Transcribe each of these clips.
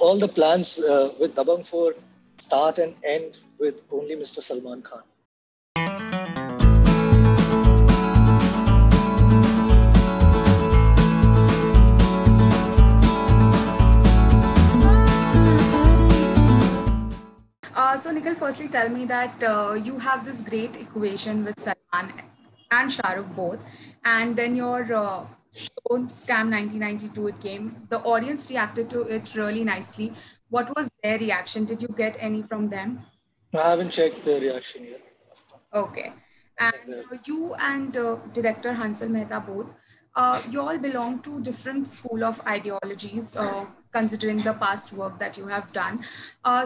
all the plans with Dabangg 4 start and end with only Mr. Salman Khan. So Nikhil, firstly tell me that you have this great equation with Salman and Shah Rukh both, and then your show Scam 1992 it came. The audience reacted to it really nicely. What was their reaction? Did you get any from them? I haven't checked the reaction yet. Okay. Nothing And there. you and director Hansal Mehta both, you all belong to different school of ideologies, considering the past work that you have done.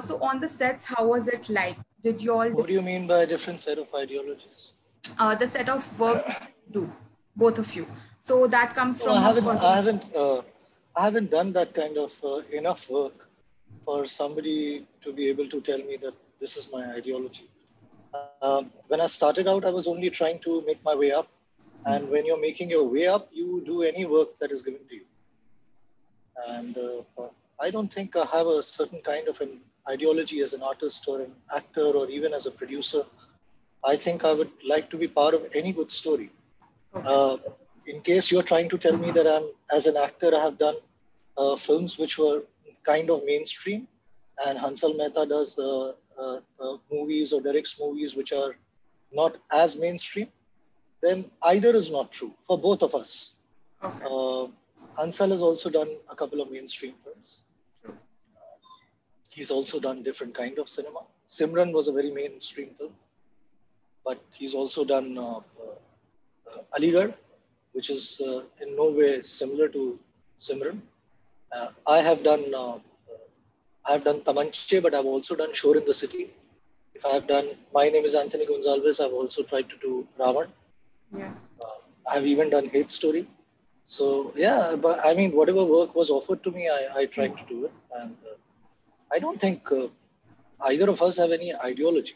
So on the sets, how was it like? Did you all What do you mean by a different set of ideologies? the set of work do, both of you? So that comes No, I from, of haven't. course. I haven't done that kind of enough work for somebody to be able to tell me that this is my ideology. When I started out, I was only trying to make my way up. And when you're making your way up, you do any work that is given to you. And I don't think I have a certain kind of an ideology as an artist or an actor or even as a producer. I think I would like to be part of any good story. Uh, in case you're trying to tell me that as an actor, I have done films which were kind of mainstream, and Hansal Mehta does movies or directs movies which are not as mainstream, then either is not true for both of us. Okay. Hansal has also done a couple of mainstream films. He's also done different kind of cinema. Simran was a very mainstream film, but he's also done Aligarh, which is in no way similar to Simran. I have done Tamanche, but I've also done Shore in the City. If I have done My Name is Anthony Gonzalez, I've also tried to do Ravan. Yeah. I've even done Hate Story. So yeah, but I mean, whatever work was offered to me, I tried to do it. And I don't think either of us have any ideology.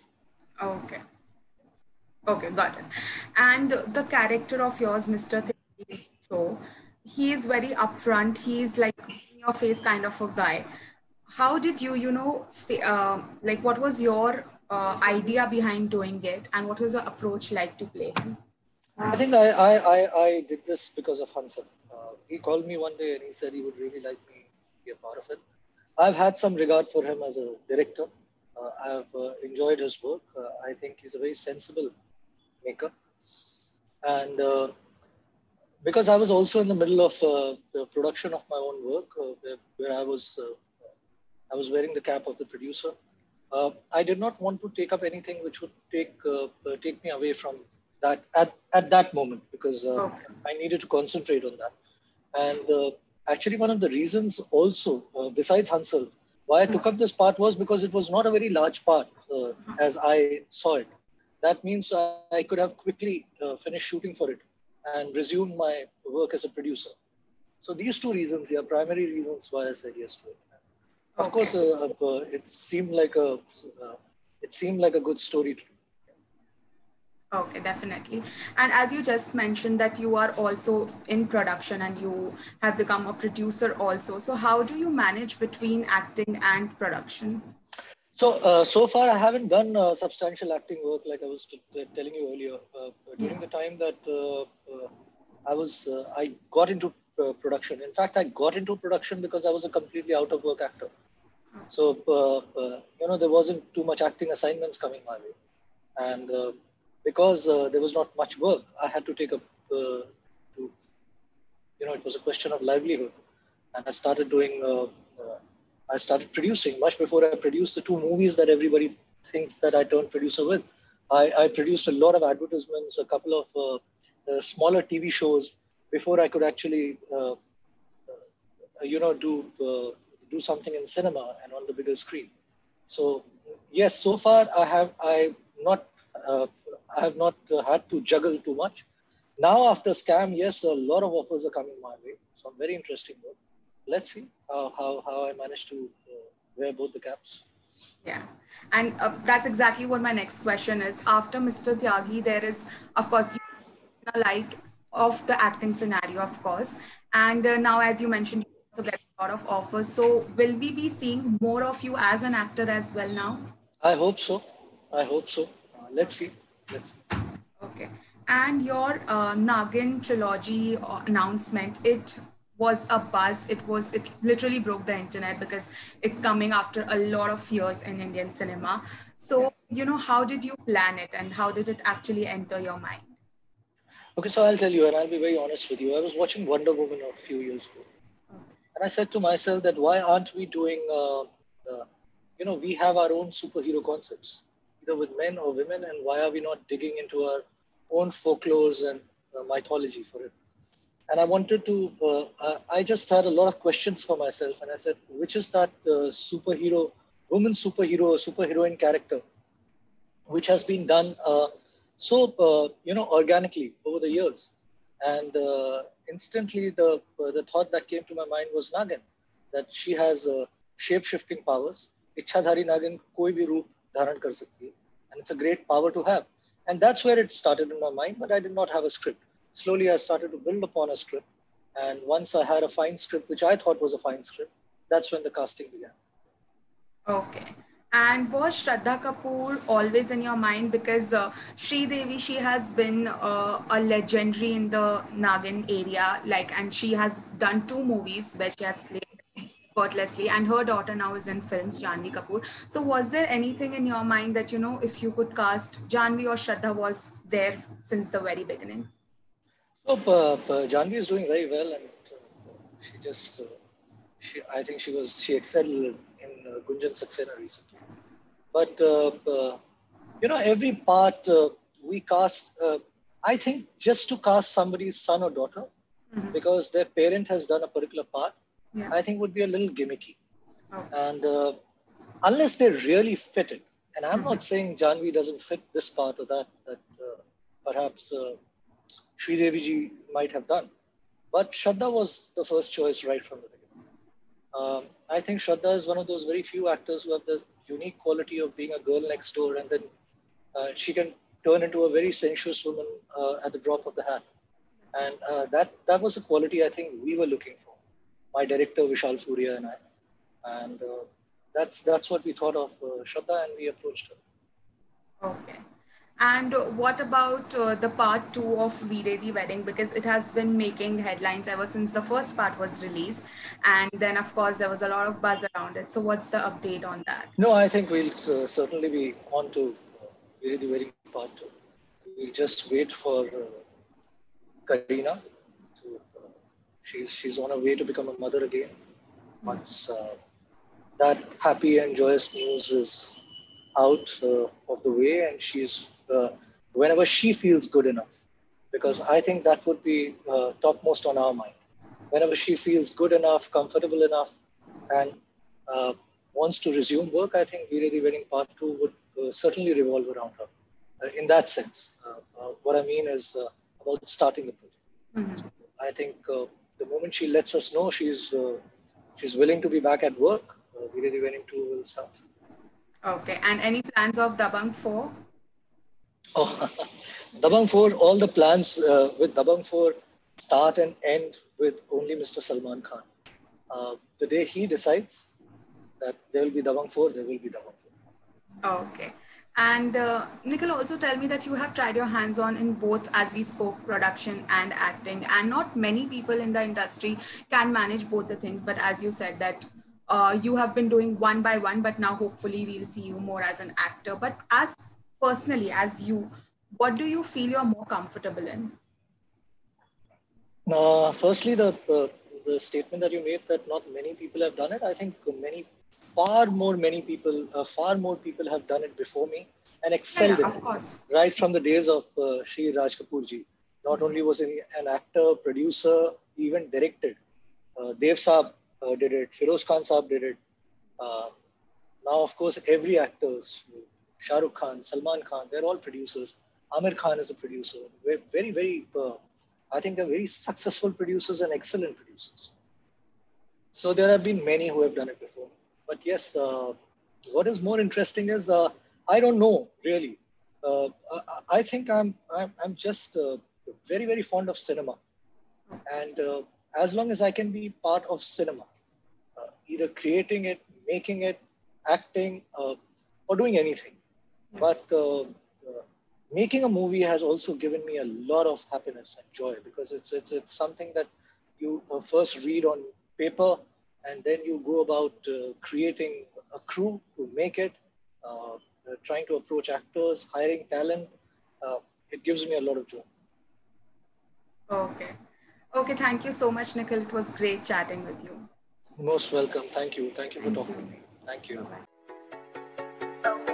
Okay. Okay, got it. And the character of yours, Mr. Tyagi, so he is very upfront. He is like in your face kind of a guy. How did you, like what was your idea behind doing it, and what was your approach like to play him? I think I did this because of Hansal. He called me one day and he said he would really like me to be a part of it. I've had some regard for him as a director. I've enjoyed his work. I think he's a very sensible maker. And because I was also in the middle of the production of my own work, where I was wearing the cap of the producer. I did not want to take up anything which would take me away from that at that moment, because I needed to concentrate on that. And actually, one of the reasons also, besides Hansal, why I took up this part was because it was not a very large part as I saw it. That means I could have quickly finished shooting for it and resumed my work as a producer. So these two reasons, yeah, primary reasons why I said yes to it. Of course, it seemed like a good story to me. Okay, definitely. And as you just mentioned that you are also in production and you have become a producer also. So how do you manage between acting and production? So far, I haven't done substantial acting work like I was telling you earlier. During the time that I got into production. In fact, I got into production because I was a completely out of work actor. So there wasn't too much acting assignments coming my way, and because there was not much work, I had to take up. It was a question of livelihood, and I started doing. I started producing much before I produced the two movies that everybody thinks that I turned producer with. I produced a lot of advertisements, a couple of smaller TV shows before I could actually, do something in cinema and on the bigger screen. So yes, so far I have not had to juggle too much. Now after Scam, yes, a lot of offers are coming my way. Some very interesting work. Let's see how I manage to wear both the caps. Yeah, and that's exactly what my next question is. After Mr. Tyagi, there is, of course, a light of the acting scenario, of course. And now, as you mentioned, also get a lot of offers. So will we be seeing more of you as an actor as well now? I hope so. I hope so. Let's see. Let's see. Okay. And your Nagin trilogy announcement, it was a buzz. It literally broke the internet because it's coming after a lot of years in Indian cinema. Yeah. So, how did you plan it and how did it actually enter your mind? Okay, so I'll tell you, and I'll be very honest with you. I was watching Wonder Woman a few years ago, and I said to myself that why aren't we doing, we have our own superhero concepts, either with men or women, and why are we not digging into our own folklores and mythology for it? And I wanted to, I just had a lot of questions for myself, and I said, which is that superhero, woman superhero, superheroine character which has been done organically over the years. And instantly, the thought that came to my mind was Nagin, that she has shape shifting powers. Ichhadhari Nagin koi bhi roop dharan kar sakti hai, and it's a great power to have. And that's where it started in my mind, but I did not have a script. Slowly, I started to build upon a script. And once I had a fine script, which I thought was a fine script, that's when the casting began. Okay. And was Shraddha Kapoor always in your mind? Because Sri Devi, she has been a legendary in the Nagin area, and she has done two movies where she has played effortlessly, and her daughter now is in films, Janvi Kapoor. So, was there anything in your mind that, if you could cast Janvi or Shraddha was there since the very beginning? So Janvi is doing very well, and she just I think she excelled in Gunjan Saxena recently. But every part we cast. I think just to cast somebody's son or daughter because their parent has done a particular part, Yeah. I think would be a little gimmicky. Okay. And unless they really fit it, and I'm not saying Janvi doesn't fit this part or that perhaps Sri Devi ji might have done. But Shraddha was the first choice right from the beginning. I think Shraddha is one of those very few actors who have the unique quality of being a girl next door, and then she can turn into a very sensuous woman at the drop of the hat. And that was a quality I think we were looking for. My director Vishal Furia and I, and that's what we thought of Shraddha, and we approached her. Okay. And what about the part two of Veere the Wedding? Because it has been making headlines ever since the first part was released. And then, of course, there was a lot of buzz around it. So, what's the update on that? No, I think we'll certainly be on to Very the Wedding Part 2. We'll just wait for Kareena. To, she's on her way to become a mother again. Once that happy and joyous news is out of the way, and she's whenever she feels good enough, because I think that would be topmost on our mind. Whenever she feels good enough, comfortable enough, and uh, wants to resume work, I think Veere the Wedding Part 2 would certainly revolve around her. In that sense, what I mean is about starting the project. So I think the moment she lets us know she's willing to be back at work, Veere the Wedding 2 will start. Okay. And any plans of Dabang 4? Oh, Dabang 4, all the plans with Dabang 4 start and end with only Mr. Salman Khan. The day he decides that there will be Dabang 4, there will be Dabang 4. Okay. And Nikhil, also tell me that you have tried your hands on in both, as we spoke, production and acting. And not many people in the industry can manage both the things. But as you said that you have been doing one by one, but now hopefully we'll see you more as an actor. But as personally, as you, what do you feel you're more comfortable in? Firstly, the statement that you made that not many people have done it. I think far more people have done it before me and excelled in Of it. course. Right from the days of Shri Raj Kapoor ji. Not only was he an actor, producer, he even directed. Dev Saab did it. Feroz Khan Saab did it. Uh, Now, of course, every actor, Shah Rukh Khan, Salman Khan, they're all producers. Amir Khan is a producer. We're very, very, I think they're very successful producers and excellent producers. So there have been many who have done it before. But yes, what is more interesting is I don't know really. I think I'm just very, very fond of cinema, and as long as I can be part of cinema, either creating it, making it, acting, or doing anything. But making a movie has also given me a lot of happiness and joy, because it's something that you first read on paper, and then you go about creating a crew to make it, trying to approach actors, hiring talent. It gives me a lot of joy. Okay. Okay, thank you so much, Nikhil. It was great chatting with you. Most welcome. Thank you. Thank you for Thank talking to you. me. Thank you. Bye-bye.